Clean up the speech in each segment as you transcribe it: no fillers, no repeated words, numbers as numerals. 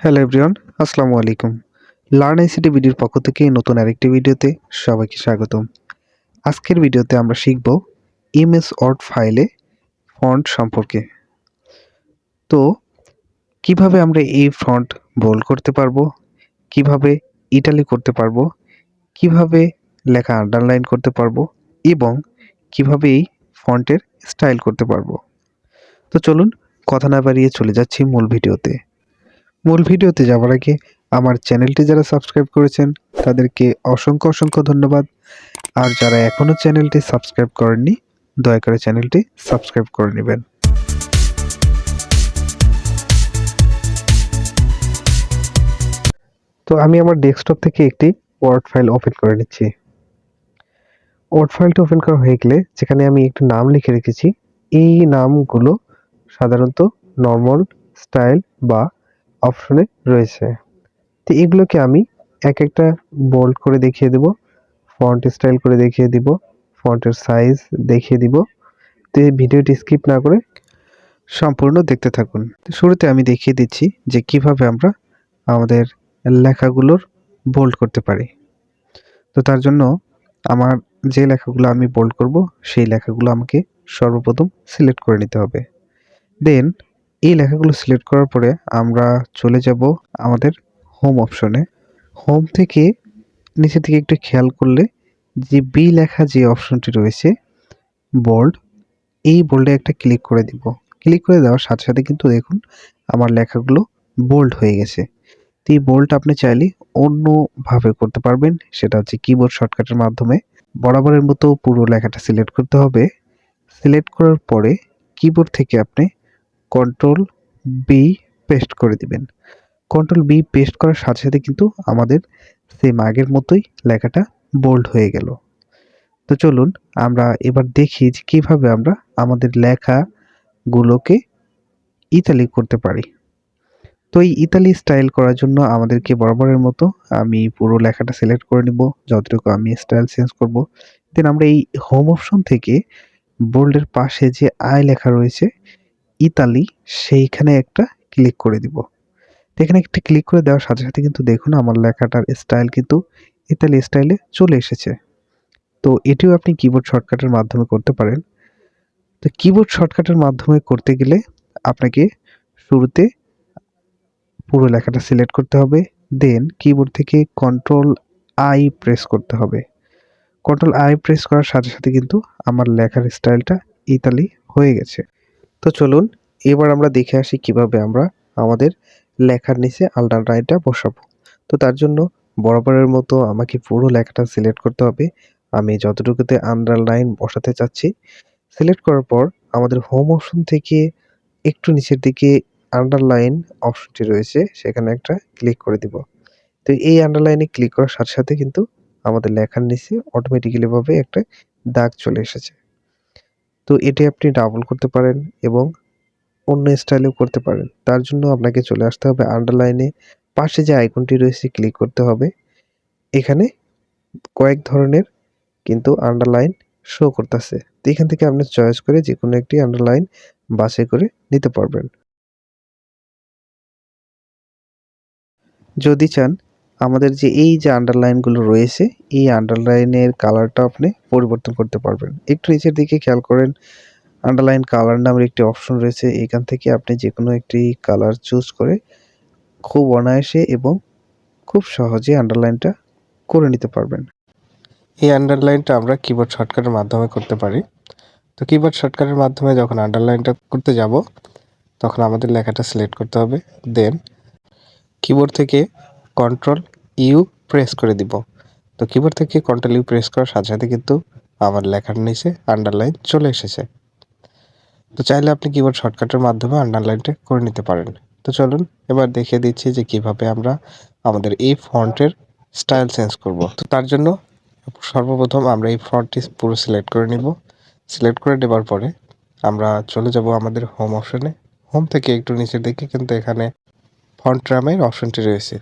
Hello everyone, আসসালামু আলাইকুম। Learn ICT বিডির পক্ষ থেকে নতুন আরেকটি ভিডিওতে সবাইকে স্বাগতম। আজকের ভিডিওতে আমরা শিখব এমএস ওয়ার্ড ফাইলে ফন্ট সম্পর্কে। তো কিভাবে আমরা এই ফন্ট বোল্ড করতে পারবো, কিভাবে ইটালিক করতে পারবো, কিভাবে লেখা আন্ডারলাইন করতে পারবো এবং কিভাবে এই ফন্টের স্টাইল করতে পারবো। তো চলুন কথা না বাড়িয়ে চলে যাচ্ছি মূল ভিডিওতে যাওয়ার আগে আমার চ্যানেলটি যারা সাবস্ক্রাইব করেছেন তাদেরকে অসংখ্য ধন্যবাদ। আর যারা এখনও চ্যানেলটি সাবস্ক্রাইব করেননি দয়া করে চ্যানেলটি সাবস্ক্রাইব করে নেবেন। তো আমি আমার ডেস্কটপ থেকে একটি ওয়ার্ড ফাইল ওপেন করে নিচ্ছি। ওয়ার্ড ফাইলটি ওপেন করা হয়ে গেলে যেখানে আমি একটু নাম লিখে রেখেছি, এই নামগুলো সাধারণত নর্মাল, স্টাইল বা অপশনে রয়েছে। তো এগুলোকে আমি এক একটা বোল্ড করে দেখিয়ে দেব, ফন্ট স্টাইল করে দেখিয়ে দিব, ফন্টের সাইজ দেখিয়ে দিব। তো এই ভিডিওটি স্কিপ না করে সম্পূর্ণ দেখতে থাকুন। তো শুরুতে আমি দেখিয়ে দিচ্ছি যে কিভাবে আমরা আমাদের লেখাগুলোর বোল্ড করতে পারি। তো তার জন্য আমার যে লেখাগুলো আমি বোল্ড করব সেই লেখাগুলো আমাকে সর্বপ্রথম সিলেক্ট করে নিতে হবে। দেন এই লেখাগুলো সিলেক্ট করার পরে আমরা চলে যাব আমাদের হোম অপশনে। হোম থেকে নিচের দিকে একটু খেয়াল করলে যে বি লেখা যে অপশনটি রয়েছে বোল্ড, এই বোল্ডে একটা ক্লিক করে দিব। ক্লিক করে দেওয়ার সাথে সাথে কিন্তু দেখুন আমার লেখাগুলো বোল্ড হয়ে গেছে। তো এই বোল্ড আপনি চাইলে অন্যভাবে করতে পারবেন, সেটা হচ্ছে কিবোর্ড শর্টকাটের মাধ্যমে। বরাবরের মতো পুরো লেখাটা সিলেক্ট করতে হবে। সিলেক্ট করার পরে কিবোর্ড থেকে আপনি কন্ট্রোল বি পেস্ট করে দিবেন। কন্ট্রোল বি পেস্ট করার সাথে সাথে কিন্তু আমাদের সেম আগের মতোই লেখাটা বোল্ড হয়ে গেল। তো চলুন আমরা এবার দেখি যে কিভাবে আমরা আমাদের লেখাগুলোকে ইতালিক করতে পারি। তো এই ইতালি স্টাইল করার জন্য আমাদেরকে বরাবরের মতো আমি পুরো লেখাটা সিলেক্ট করে নিব, যতটুকু আমি স্টাইল চেঞ্জ করব। দেন আমরা এই হোম অপশন থেকে বোল্ডের পাশে যে আই লেখা রয়েছে ইতালি, সেইখানে একটা ক্লিক করে দিব। এখানে একটা ক্লিক করে দেওয়ার সাথে সাথে কিন্তু দেখুন আমার লেখাটার স্টাইল কিন্তু ইতালি স্টাইলে চলে এসেছে। তো এটিও আপনি কিবোর্ড শর্টকাটের মাধ্যমে করতে পারেন। তো কিবোর্ড শর্টকাটের মাধ্যমে করতে গেলে আপনাকে শুরুতে পুরো লেখাটা সিলেক্ট করতে হবে। দেন কিবোর্ড থেকে কন্ট্রোল আই প্রেস করতে হবে। কন্ট্রোল আই প্রেস করার সাথে সাথে কিন্তু আমার লেখার স্টাইলটা ইতালি হয়ে গেছে। তো চলুন এবার আমরা দেখে আসি কিভাবে আমরা আমাদের লেখার নিচে আন্ডারলাইনটা বসাবো। তো তার জন্য বরাবরের মতো আমাকে পুরো লেখাটা সিলেক্ট করতে হবে। আমি যতটুকুতে আন্ডারলাইন বসাতে চাচ্ছি সিলেক্ট করার পর আমাদের হোম অপশন থেকে একটু নিচের দিকে আন্ডারলাইন অপশনটি রয়েছে, সেখানে একটা ক্লিক করে দিব। তো এই আন্ডারলাইনে ক্লিক করার সাথে সাথে কিন্তু আমাদের লেখার নিচে অটোমেটিক্যালি ভাবে একটা দাগ চলে এসেছে। তো এটি আপনি ডাবল করতে পারেন এবং অন্য স্টাইলেও করতে পারেন। তার জন্য আপনাকে চলে আসতে হবে আন্ডারলাইনে, পাশে যে আইকনটি রয়েছে ক্লিক করতে হবে। এখানে কয়েক ধরনের কিন্তু আন্ডারলাইন শো করতেছে। তো এখান থেকে আপনি চয়েস করে যে কোনো একটি আন্ডারলাইন বাছাই করে নিতে পারবেন। যদি চান আমাদের যে এই যে আন্ডারলাইনগুলো রয়েছে এই আন্ডারলাইনের কালারটা আপনি পরিবর্তন করতে পারবেন। একটু নিচের দিকে খেয়াল করেন, আন্ডারলাইন কালার নামের একটি অপশন রয়েছে। এখান থেকে আপনি যে কোনো একটি কালার চুজ করে খুব অনায়াসে এবং খুব সহজে আন্ডারলাইনটা করে নিতে পারবেন। এই আন্ডারলাইনটা আমরা কিবোর্ড শর্টকাটের মাধ্যমে করতে পারি। তো কিবোর্ড শর্টকাটের মাধ্যমে যখন আন্ডারলাইনটা করতে যাব তখন আমাদের লেখাটা সিলেক্ট করতে হবে। দেন কিবোর্ড থেকে কন্ট্রোল ইউ প্রেস করে দিব। তো কিবোর্ড থেকে কন্ট্রোল ইউ প্রেস করার সাথে সাথে কিন্তু আমার লেখার নিচে আন্ডারলাইন চলে এসেছে। তো চাইলে আপনি কিবোর্ড শর্টকাটের মাধ্যমে আন্ডারলাইনটা করে নিতে পারেন। তো চলুন এবার দেখিয়ে দিচ্ছি যে কিভাবে আমরা আমাদের এই ফন্টের স্টাইল চেঞ্জ করব। তো তার জন্য সর্বপ্রথম আমরা এই ফন্টটি পুরো সিলেক্ট করে নিব। সিলেক্ট করে নেবার পরে আমরা চলে যাব আমাদের হোম অপশনে। হোম থেকে একটু নিচের দিকে কিন্তু এখানে ফন্ট নামের অপশনটি রয়েছে।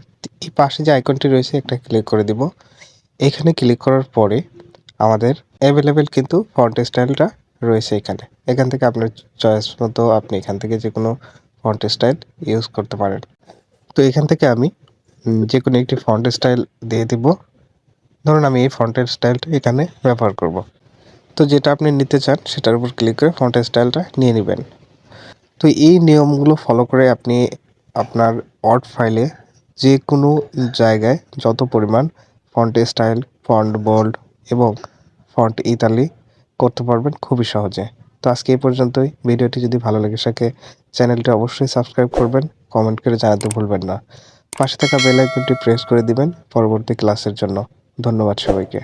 এই পাশে যে আইকনটি রয়েছে একটা ক্লিক করে দিব। এখানে ক্লিক করার পরে আমাদের অ্যাভেলেবেল কিন্তু ফন্ট স্টাইলটা রয়েছে এখানে। এখান থেকে আপনার চয়েস মতো আপনি এখান থেকে যে কোনো ফন্ট স্টাইল ইউজ করতে পারেন। তো এখান থেকে আমি যে কোনো একটি ফন্ট স্টাইল দিয়ে দিব। ধরুন আমি এই ফন্টের স্টাইলটা এখানে ব্যবহার করব। তো যেটা আপনি নিতে চান সেটার উপর ক্লিক করে ফন্টের স্টাইলটা নিয়ে নেবেন। তো এই নিয়মগুলো ফলো করে আপনি আপনার ওয়ার্ড ফাইলে যে কোনো জায়গায় যত পরিমাণ ফন্ট স্টাইল, ফন্ট বোল্ড এবং ফন্ট ইতালি করতে পারবেন খুবই সহজে। তো আজকে এই পর্যন্তই। ভিডিওটি যদি ভালো লেগে থাকে চ্যানেলটি অবশ্যই সাবস্ক্রাইব করবেন, কমেন্ট করে জানাতে ভুলবেন না। পাশে থাকা বেল আইকনটি প্রেস করে দিবেন পরবর্তী ক্লাসের জন্য। ধন্যবাদ সবাইকে।